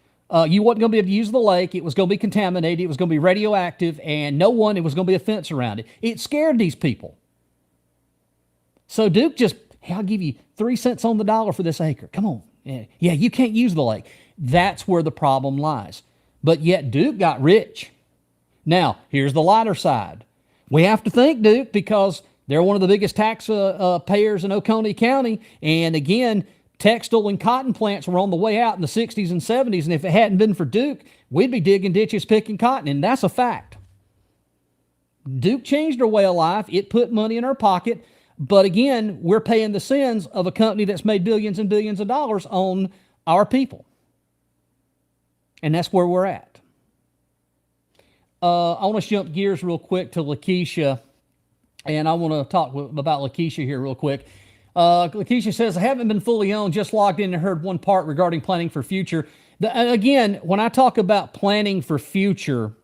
you wasn't going to be able to use the lake. It was going to be contaminated. It was going to be radioactive, and it was going to be a fence around it. It scared these people. So Duke just, hey, I'll give you 3 cents on the dollar for this acre. Come on. Yeah, you can't use the lake. That's where the problem lies. But yet Duke got rich. Now, here's the lighter side. We have to thank Duke because they're one of the biggest tax payers in Oconee County. And again, textile and cotton plants were on the way out in the 60s and 70s. And if it hadn't been for Duke, we'd be digging ditches, picking cotton. And that's a fact. Duke changed our way of life. It put money in our pocket. But again, we're paying the sins of a company that's made billions and billions of dollars on our people. And that's where we're at. I want to jump gears real quick to Lakeisha, and I want to talk about Lakeisha here real quick. Lakeisha says, I haven't been fully owned, just logged in and heard one part regarding planning for future. Again, when I talk about planning for future,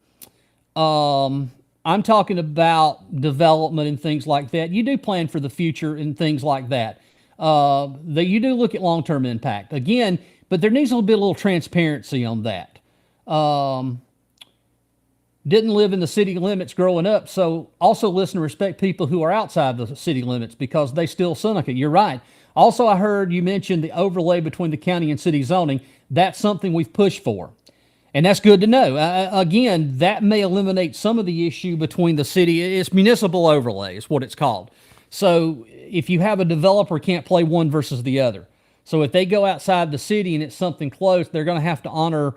I'm talking about development and things like that. You do plan for the future and things like that. You do look at long-term impact. Again, but there needs to be a little transparency on that. Didn't live in the city limits growing up, so also listen and respect people who are outside the city limits because they still Seneca. You're right. Also, I heard you mention the overlay between the county and city zoning. That's something we've pushed for, and that's good to know. Again, that may eliminate some of the issue between the city. It's municipal overlay is what it's called. So if you have a developer can't play one versus the other. So if they go outside the city and it's something close, they're going to have to honor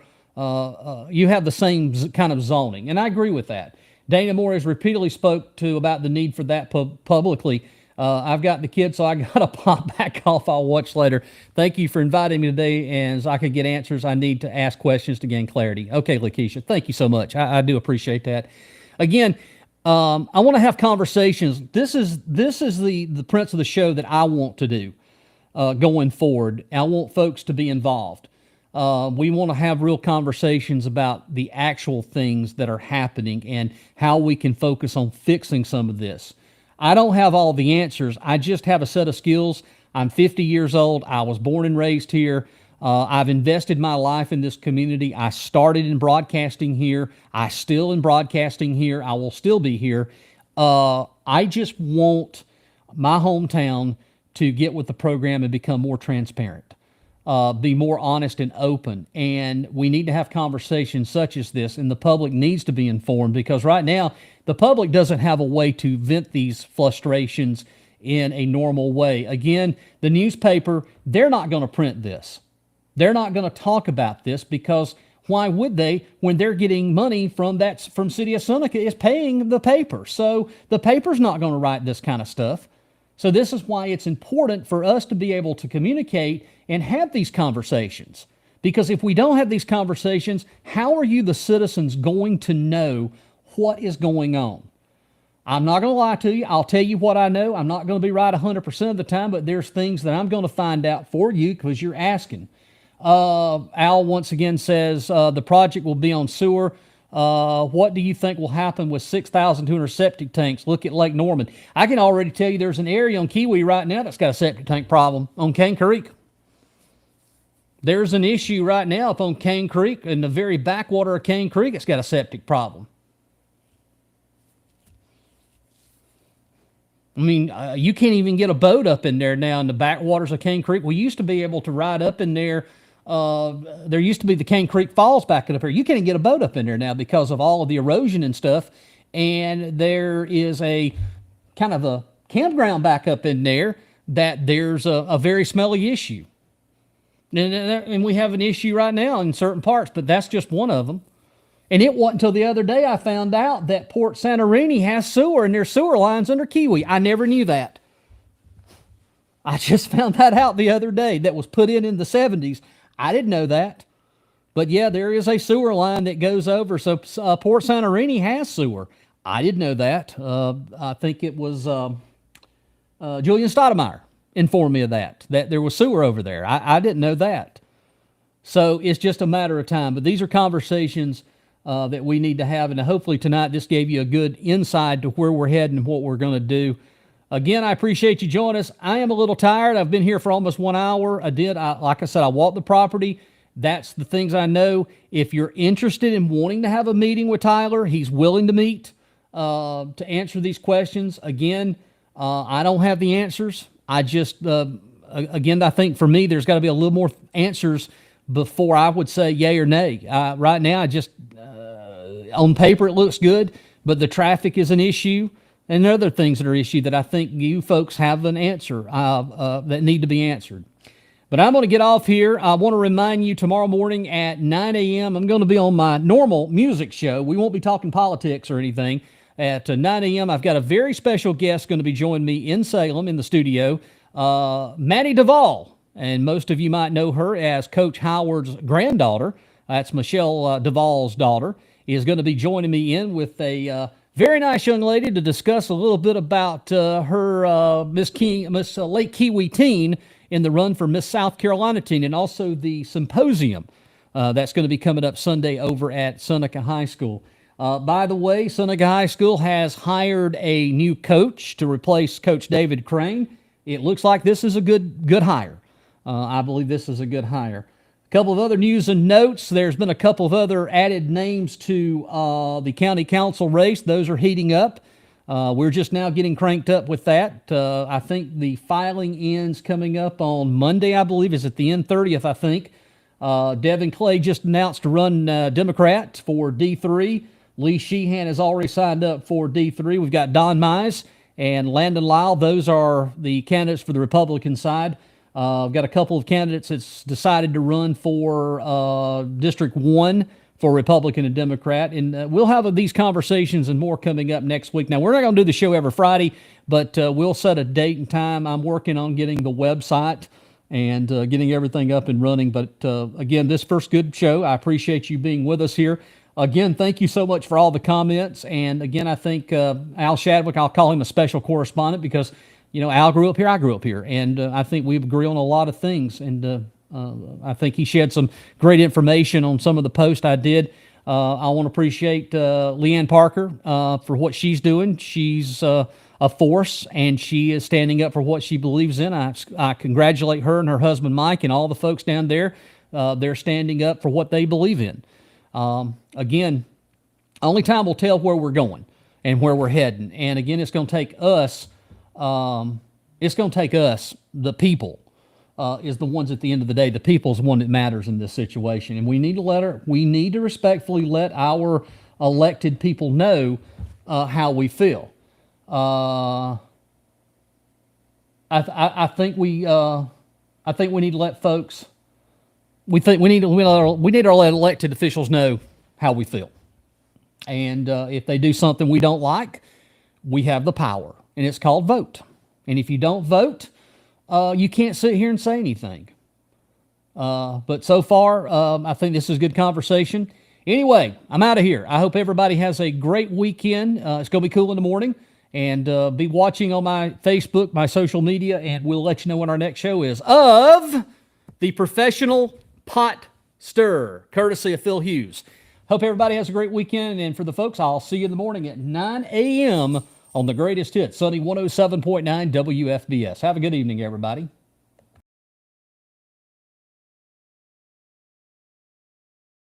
you have the same kind of zoning. And I agree with that. Dana Moore has repeatedly spoke to about the need for that publicly. I've got the kids, so I got to pop back off. I'll watch later. Thank you for inviting me today, and as I could get answers, I need to ask questions to gain clarity. Okay, Lakeisha, thank you so much. I do appreciate that. Again, I want to have conversations. This is the prince of the show that I want to do going forward. I want folks to be involved. We want to have real conversations about the actual things that are happening and how we can focus on fixing some of this. I don't have all the answers. I just have a set of skills. I'm 50 years old. I was born and raised here. I've invested my life in this community. I started in broadcasting here. I still in broadcasting here. I will still be here. I just want my hometown to get with the program and become more transparent. Be more honest and open. And we need to have conversations such as this, and the public needs to be informed because right now the public doesn't have a way to vent these frustrations in a normal way. Again, the newspaper, they're not going to print this. They're not going to talk about this because why would they when they're getting money from City of Seneca is paying the paper. So the paper's not going to write this kind of stuff. So this is why it's important for us to be able to communicate and have these conversations. Because if we don't have these conversations, how are you, the citizens, going to know what is going on? I'm not going to lie to you. I'll tell you what I know. I'm not going to be right 100% of the time, but there's things that I'm going to find out for you because you're asking. Al once again says, the project will be on sewer. What do you think will happen with 6,200 septic tanks? Look at Lake Norman. I can already tell you there's an area on Kiwi right now that's got a septic tank problem on Cane Creek. There's an issue right now up on Cane Creek, in the very backwater of Cane Creek, it's got a septic problem. I mean, you can't even get a boat up in there now in the backwaters of Cane Creek. We used to be able to ride up in there. There used to be the Cane Creek Falls back up here. You can't get a boat up in there now because of all of the erosion and stuff. And there is a kind of a campground back up in there that there's a very smelly issue. And we have an issue right now in certain parts, but that's just one of them. And it wasn't until the other day I found out that Port Santorini has sewer and there's sewer lines under Kiwi. I never knew that. I just found that out the other day. That was put in the 70s. I didn't know that. But yeah, there is a sewer line that goes over. So Port Santorini has sewer. I didn't know that. I think it was Julian Stoudemire informed me of that there was sewer over there. I didn't know that. So it's just a matter of time. But these are conversations that we need to have. And hopefully tonight this gave you a good insight to where we're heading and what we're going to do. Again, I appreciate you joining us. I am a little tired. I've been here for almost 1 hour. Like I said, I walked the property. That's the things I know. If you're interested in wanting to have a meeting with Tyler, he's willing to meet to answer these questions. Again, I don't have the answers. I just, again, I think for me, there's got to be a little more answers before I would say yay or nay. Right now, I just, on paper, it looks good, but the traffic is an issue. And there are other things that are issues that I think you folks have an answer that need to be answered. But I'm going to get off here. I want to remind you tomorrow morning at 9 a.m. I'm going to be on my normal music show. We won't be talking politics or anything. At 9 a.m. I've got a very special guest going to be joining me in Salem in the studio, Maddie Duvall. And most of you might know her as Coach Howard's granddaughter. That's Michelle Duvall's daughter. Is going to be joining me in with a very nice young lady to discuss a little bit about her Miss Lake Kiwi teen in the run for Miss South Carolina teen, and also the symposium that's going to be coming up Sunday over at Seneca High School. By the way, Seneca High School has hired a new coach to replace Coach David Crane. It looks like this is a good hire. I believe this is a good hire. A couple of other news and notes. There's been a couple of other added names to the county council race. Those are heating up. We're just now getting cranked up with that. I think the filing ends coming up on Monday, I believe. Is it the end 30th, I think. Devin Clay just announced to run Democrat for D3. Lee Sheehan has already signed up for D3. We've got Don Mize and Landon Lyle. Those are the candidates for the Republican side. I've got a couple of candidates that's decided to run for District 1 for Republican and Democrat. And we'll have these conversations and more coming up next week. Now, we're not going to do the show every Friday, but we'll set a date and time. I'm working on getting the website and getting everything up and running. But again, this first good show, I appreciate you being with us here. Again, thank you so much for all the comments. And again, I think Al Shadwick, I'll call him a special correspondent because you know, Al grew up here, I grew up here, and I think we agree on a lot of things, and I think he shared some great information on some of the posts I did. I want to appreciate Leanne Parker for what she's doing. She's a force, and she is standing up for what she believes in. I congratulate her and her husband, Mike, and all the folks down there. They're standing up for what they believe in. Again, only time will tell where we're going and where we're heading, and again, it's going to take us the people, is the ones at the end of the day. The people is the one that matters in this situation. And we need to respectfully let our elected people know how we feel. I think we need to let folks, we need our elected officials know how we feel. And if they do something we don't like, we have the power. And it's called vote. And if you don't vote, you can't sit here and say anything. But so far, I think this is a good conversation. Anyway, I'm out of here. I hope everybody has a great weekend. It's going to be cool in the morning. And be watching on my Facebook, my social media, and we'll let you know when our next show is of the Professional Pot Stir, courtesy of Phil Hughes. Hope everybody has a great weekend. And for the folks, I'll see you in the morning at 9 a.m. on the greatest hits, Sunny 107.9 WFBS. Have a good evening, everybody.